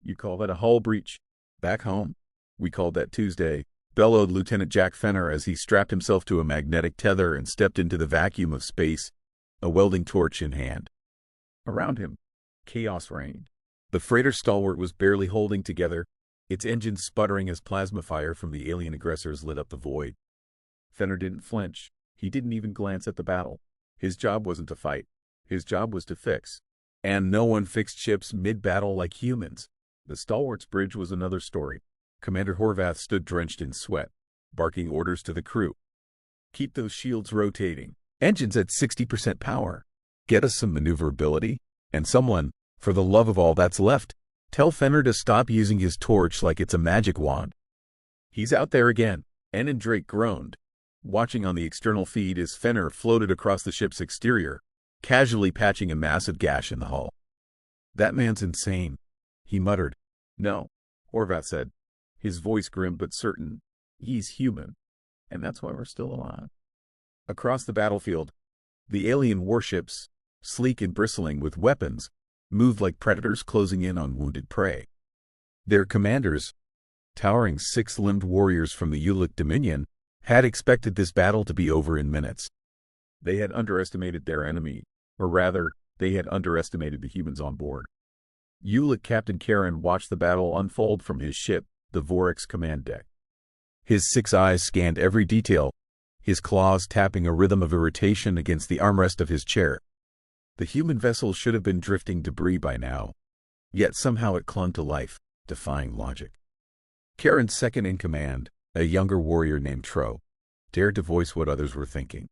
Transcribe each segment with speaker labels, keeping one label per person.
Speaker 1: You call that a hull breach? Back home, we called that Tuesday, bellowed Lieutenant Jack Fenner as he strapped himself to a magnetic tether and stepped into the vacuum of space, a welding torch in hand. Around him, chaos reigned. The freighter stalwart was barely holding together, its engines sputtering as plasma fire from the alien aggressors lit up the void. Fenner didn't flinch. He didn't even glance at the battle. His job wasn't to fight. His job was to fix. And no one fixed ships mid-battle like humans. The stalwart's bridge was another story. Commander Horvath stood drenched in sweat, barking orders to the crew. Keep those shields rotating. Engines at 60% power. Get us some maneuverability. And someone, for the love of all that's left, tell Fenner to stop using his torch like it's a magic wand. He's out there again. Ensign Drake groaned, watching on the external feed as Fenner floated across the ship's exterior, casually patching a massive gash in the hull. That man's insane, he muttered. No, Horvath said, his voice grim but certain. He's human, and that's why we're still alive. Across the battlefield, the alien warships, sleek and bristling with weapons, moved like predators closing in on wounded prey. Their commanders, towering six-limbed warriors from the Ulic Dominion, had expected this battle to be over in minutes. They had underestimated their enemy, or rather, they had underestimated the humans on board. Ulic Captain Karen watched the battle unfold from his ship, the Vorex command deck. His 6 eyes scanned every detail, his claws tapping a rhythm of irritation against the armrest of his chair. The human vessel should have been drifting debris by now, yet somehow it clung to life, defying logic. Karen's second-in-command, a younger warrior named Tro, dared to voice what others were thinking.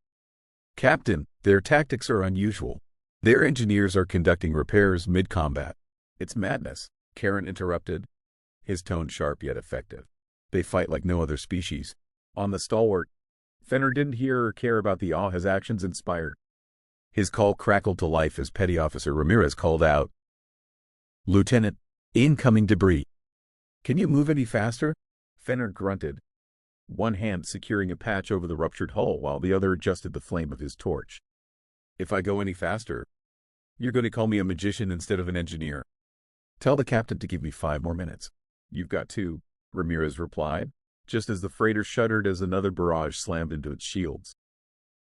Speaker 1: Captain, their tactics are unusual. Their engineers are conducting repairs mid-combat. It's madness, Karen interrupted, his tone sharp yet effective. They fight like no other species. On the stalwart, Fenner didn't hear or care about the awe his actions inspired. His call crackled to life as Petty Officer Ramirez called out, "Lieutenant, incoming debris." "Can you move any faster?" Fenner grunted, one hand securing a patch over the ruptured hull while the other adjusted the flame of his torch. "If I go any faster, you're going to call me a magician instead of an engineer. Tell the captain to give me 5 more minutes." "You've got 2, Ramirez replied, just as the freighter shuddered as another barrage slammed into its shields.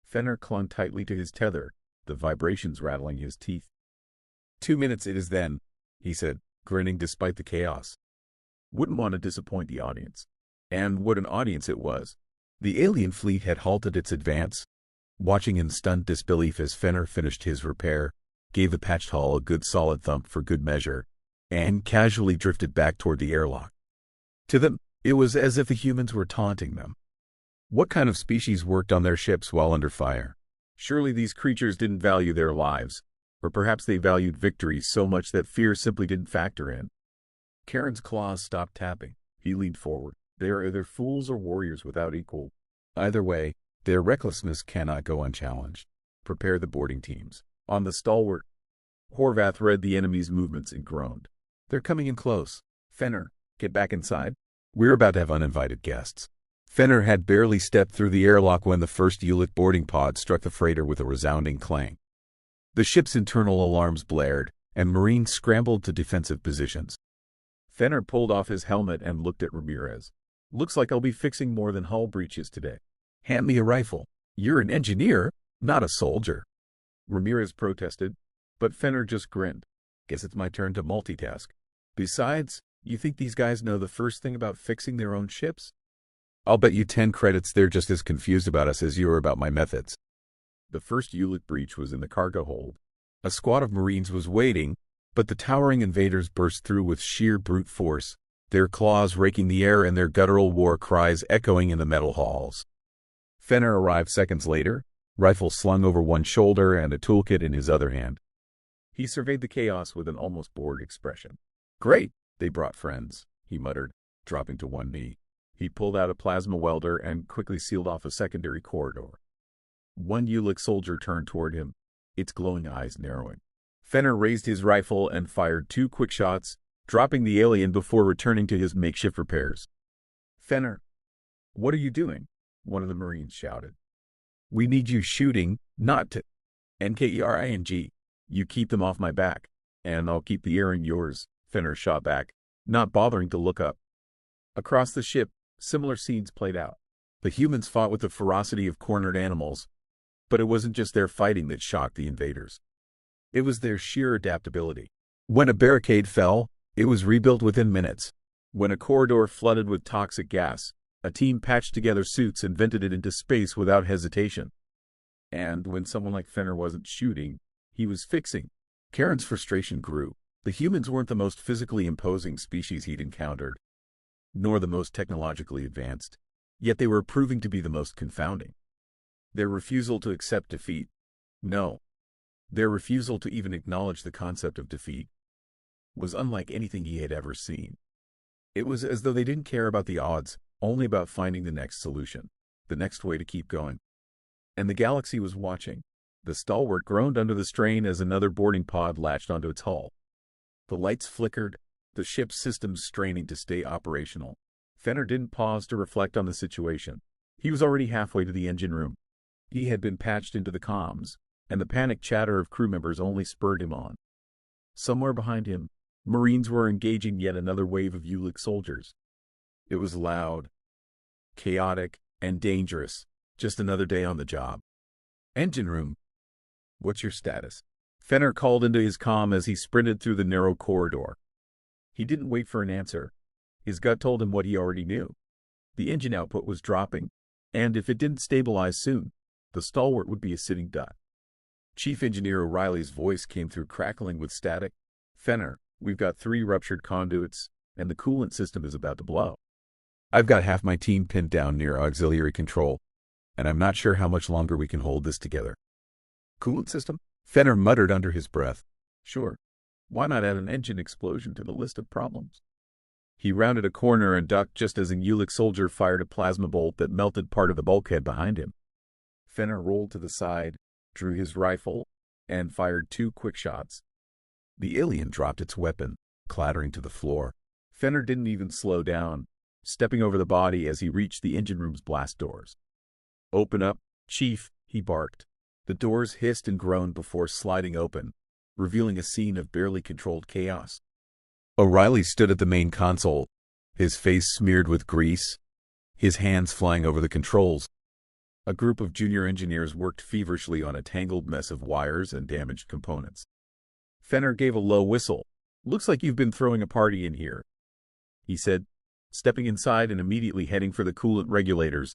Speaker 1: Fenner clung tightly to his tether, the vibrations rattling his teeth. 2 minutes it is then, he said, grinning despite the chaos. Wouldn't want to disappoint the audience. And what an audience it was. The alien fleet had halted its advance, watching in stunned disbelief as Fenner finished his repair, gave the patched hull a good solid thump for good measure, and casually drifted back toward the airlock. To them, it was as if the humans were taunting them. What kind of species worked on their ships while under fire? Surely these creatures didn't value their lives, or perhaps they valued victory so much that fear simply didn't factor in. Karen's claws stopped tapping. He leaned forward. They are either fools or warriors without equal. Either way, their recklessness cannot go unchallenged. Prepare the boarding teams. On the stalwart, Horvath read the enemy's movements and groaned. They're coming in close. Fenner, get back inside. We're about to have uninvited guests. Fenner had barely stepped through the airlock when the first Ulic boarding pod struck the freighter with a resounding clang. The ship's internal alarms blared, and Marines scrambled to defensive positions. Fenner pulled off his helmet and looked at Ramirez. Looks like I'll be fixing more than hull breaches today. Hand me a rifle. You're an engineer, not a soldier. Ramirez protested, but Fenner just grinned. Guess it's my turn to multitask. Besides, you think these guys know the first thing about fixing their own ships? I'll bet you 10 credits they're just as confused about us as you are about my methods. The first Ulic breach was in the cargo hold. A squad of Marines was waiting, but the towering invaders burst through with sheer brute force, their claws raking the air and their guttural war cries echoing in the metal halls. Fenner arrived seconds later, rifle slung over one shoulder and a toolkit in his other hand. He surveyed the chaos with an almost bored expression. Great, they brought friends, he muttered, dropping to one knee. He pulled out a plasma welder and quickly sealed off a secondary corridor. One Ulic soldier turned toward him, its glowing eyes narrowing. Fenner raised his rifle and fired 2 quick shots, dropping the alien before returning to his makeshift repairs. Fenner, what are you doing? One of the Marines shouted. We need you shooting, not to NKERING. You keep them off my back, and I'll keep the air in yours, Fenner shot back, not bothering to look up. Across the ship, similar scenes played out. The humans fought with the ferocity of cornered animals, but it wasn't just their fighting that shocked the invaders. It was their sheer adaptability. When a barricade fell, it was rebuilt within minutes. When a corridor flooded with toxic gas, a team patched together suits and vented it into space without hesitation. And when someone like Fenner wasn't shooting, he was fixing. Karen's frustration grew. The humans weren't the most physically imposing species he'd encountered, nor the most technologically advanced, yet they were proving to be the most confounding. Their refusal to accept defeat. No. Their refusal to even acknowledge the concept of defeat was unlike anything he had ever seen. It was as though they didn't care about the odds, only about finding the next solution, the next way to keep going. And the galaxy was watching. The stalwart groaned under the strain as another boarding pod latched onto its hull. The lights flickered, the ship's systems straining to stay operational. Fenner didn't pause to reflect on the situation. He was already halfway to the engine room. He had been patched into the comms, and the panicked chatter of crew members only spurred him on. Somewhere behind him, Marines were engaging yet another wave of Ulic soldiers. It was loud, chaotic, and dangerous. Just another day on the job. Engine room. What's your status? Fenner called into his comm as he sprinted through the narrow corridor. He didn't wait for an answer. His gut told him what he already knew. The engine output was dropping, and if it didn't stabilize soon, the stalwart would be a sitting duck. Chief Engineer O'Reilly's voice came through crackling with static. Fenner, we've got 3 ruptured conduits, and the coolant system is about to blow. I've got half my team pinned down near auxiliary control, and I'm not sure how much longer we can hold this together. Coolant system? Fenner muttered under his breath. Sure. Why not add an engine explosion to the list of problems? He rounded a corner and ducked just as a Ulic soldier fired a plasma bolt that melted part of the bulkhead behind him. Fenner rolled to the side, drew his rifle, and fired 2 quick shots. The alien dropped its weapon, clattering to the floor. Fenner didn't even slow down, stepping over the body as he reached the engine room's blast doors. Open up, Chief, he barked. The doors hissed and groaned before sliding open, revealing a scene of barely controlled chaos. O'Reilly stood at the main console, his face smeared with grease, his hands flying over the controls. A group of junior engineers worked feverishly on a tangled mess of wires and damaged components. Fenner gave a low whistle. Looks like you've been throwing a party in here, he said, stepping inside and immediately heading for the coolant regulators.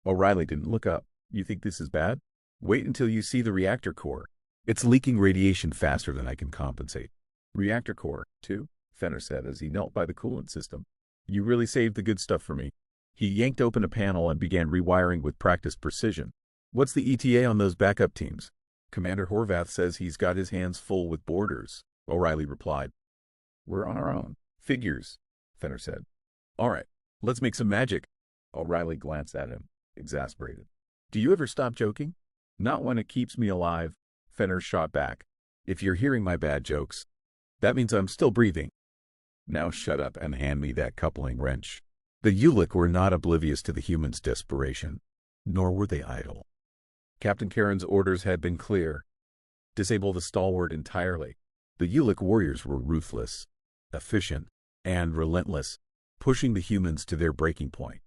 Speaker 1: O'Reilly didn't look up. You think this is bad? Wait until you see the reactor core. It's leaking radiation faster than I can compensate. Reactor core, too? Fenner said as he knelt by the coolant system. You really saved the good stuff for me. He yanked open a panel and began rewiring with practiced precision. What's the ETA on those backup teams? Commander Horvath says he's got his hands full with boarders, O'Reilly replied. We're on our own. Figures, Fenner said. All right, let's make some magic. O'Reilly glanced at him, exasperated. Do you ever stop joking? Not when it keeps me alive, Fenner shot back. If you're hearing my bad jokes, that means I'm still breathing. Now shut up and hand me that coupling wrench. The Ulic were not oblivious to the humans' desperation, nor were they idle. Captain Karen's orders had been clear. Disable the stalwart entirely. The Ulic warriors were ruthless, efficient, and relentless, pushing the humans to their breaking point.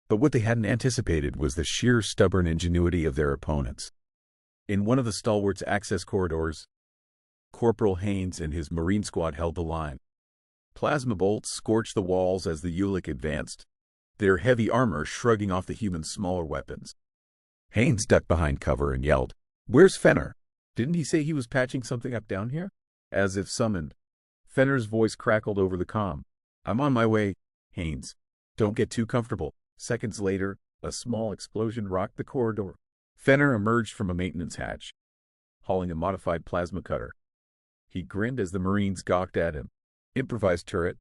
Speaker 1: But what they hadn't anticipated was the sheer stubborn ingenuity of their opponents. In one of the stalwart's access corridors, Corporal Haynes and his Marine squad held the line. Plasma bolts scorched the walls as the Ulic advanced, their heavy armor shrugging off the humans' smaller weapons. Haynes ducked behind cover and yelled, "Where's Fenner? Didn't he say he was patching something up down here?" As if summoned, Fenner's voice crackled over the comm. "I'm on my way, Haynes. Don't get too comfortable." Seconds later, a small explosion rocked the corridor. Fenner emerged from a maintenance hatch, hauling a modified plasma cutter. He grinned as the Marines gawked at him. "Improvised turret,"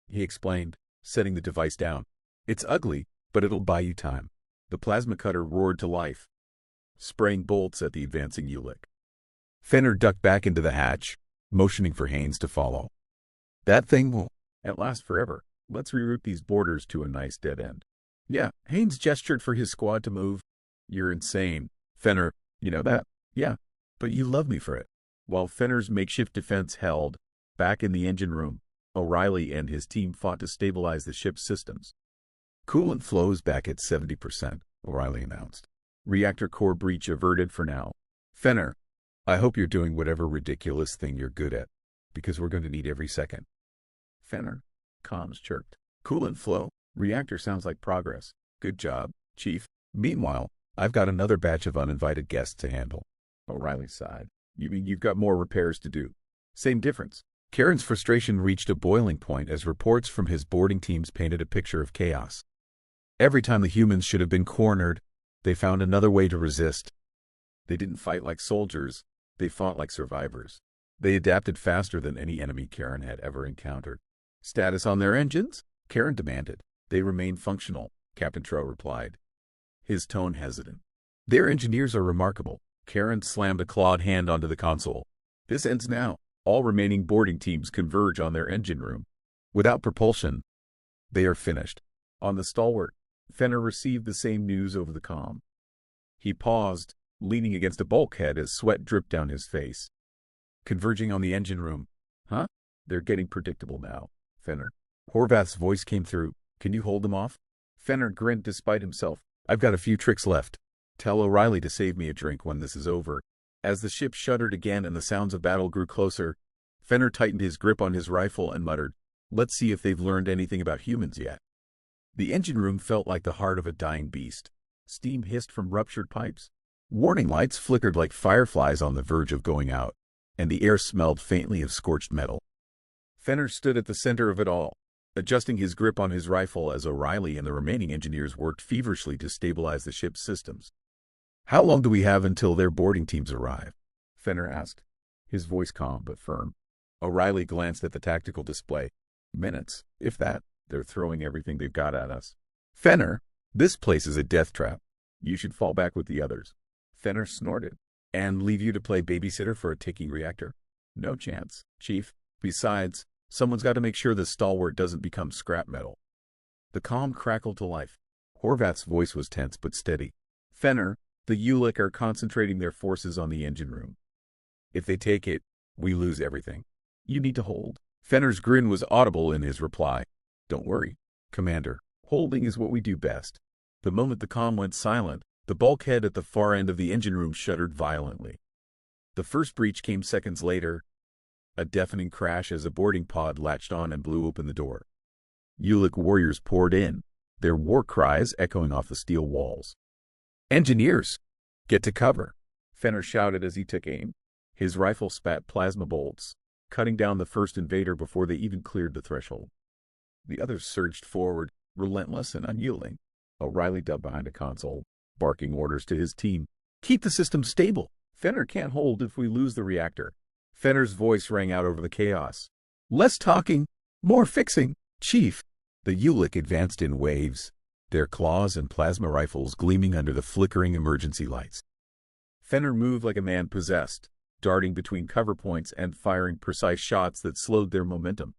Speaker 1: he explained, setting the device down. "It's ugly, but it'll buy you time." The plasma cutter roared to life, spraying bolts at the advancing Ulic. Fenner ducked back into the hatch, motioning for Haynes to follow. "That thing won't last forever. Let's reroute these boarders to a nice dead end." "Yeah," Haynes gestured for his squad to move. "You're insane, Fenner. You know that." "Yeah, but you love me for it." While Fenner's makeshift defense held, back in the engine room, O'Reilly and his team fought to stabilize the ship's systems. Coolant flows back at 70%, O'Reilly announced. Reactor core breach averted for now. Fenner, I hope you're doing whatever ridiculous thing you're good at, because we're going to need every second. Fenner, comms chirped. Coolant flow. Reactor sounds like progress. Good job, Chief. Meanwhile, I've got another batch of uninvited guests to handle. O'Reilly sighed. You mean you've got more repairs to do? Same difference. Karen's frustration reached a boiling point as reports from his boarding teams painted a picture of chaos. Every time the humans should have been cornered, they found another way to resist. They didn't fight like soldiers, they fought like survivors. They adapted faster than any enemy Karen had ever encountered. Status on their engines? Karen demanded. They remain functional, Captain Tro replied, his tone hesitant. Their engineers are remarkable. Karen slammed a clawed hand onto the console. This ends now. All remaining boarding teams converge on their engine room. Without propulsion, they are finished. On the stalwart, Fenner received the same news over the comm. He paused, leaning against a bulkhead as sweat dripped down his face. Converging on the engine room. Huh? They're getting predictable now, Fenner. Horvath's voice came through. Can you hold them off? Fenner grinned despite himself. I've got a few tricks left. Tell O'Reilly to save me a drink when this is over. As the ship shuddered again and the sounds of battle grew closer, Fenner tightened his grip on his rifle and muttered, Let's see if they've learned anything about humans yet. The engine room felt like the heart of a dying beast. Steam hissed from ruptured pipes. Warning lights flickered like fireflies on the verge of going out, and the air smelled faintly of scorched metal. Fenner stood at the center of it all, adjusting his grip on his rifle as O'Reilly and the remaining engineers worked feverishly to stabilize the ship's systems. How long do we have until their boarding teams arrive? Fenner asked, his voice calm but firm. O'Reilly glanced at the tactical display. Minutes, if that. They're throwing everything they've got at us. Fenner, this place is a death trap. You should fall back with the others. Fenner snorted. And leave you to play babysitter for a ticking reactor? No chance, Chief. Besides, someone's got to make sure the stalwart doesn't become scrap metal. The comm crackled to life. Horvath's voice was tense but steady. Fenner, the Ulick are concentrating their forces on the engine room. If they take it, we lose everything. You need to hold. Fenner's grin was audible in his reply. Don't worry, Commander. Holding is what we do best. The moment the comm went silent, the bulkhead at the far end of the engine room shuddered violently. The first breach came seconds later, a deafening crash as a boarding pod latched on and blew open the door. Ulick warriors poured in, their war cries echoing off the steel walls. Engineers, get to cover, Fenner shouted as he took aim. His rifle spat plasma bolts, cutting down the first invader before they even cleared the threshold. The others surged forward, relentless and unyielding. O'Reilly dubbed behind a console, barking orders to his team. Keep the system stable. Fenner can't hold if we lose the reactor. Fenner's voice rang out over the chaos. Less talking, more fixing, Chief. The Ulick advanced in waves, their claws and plasma rifles gleaming under the flickering emergency lights. Fenner moved like a man possessed, darting between cover points and firing precise shots that slowed their momentum.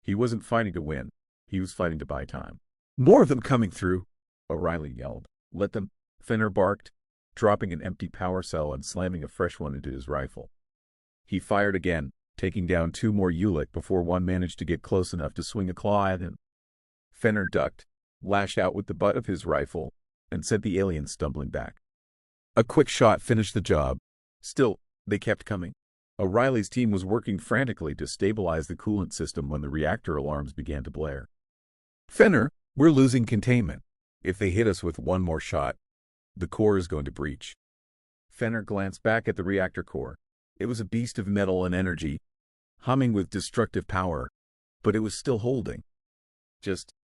Speaker 1: He wasn't fighting to win. He was fighting to buy time. More of them coming through, O'Reilly yelled. Let them, Fenner barked, dropping an empty power cell and slamming a fresh one into his rifle. He fired again, taking down two more Ulick before one managed to get close enough to swing a claw at him. Fenner ducked, lashed out with the butt of his rifle, and sent the alien stumbling back. A quick shot finished the job. Still, they kept coming. O'Reilly's team was working frantically to stabilize the coolant system when the reactor alarms began to blare. Fenner, we're losing containment. If they hit us with one more shot, the core is going to breach. Fenner glanced back at the reactor core. It was a beast of metal and energy, humming with destructive power, but it was still holding. Just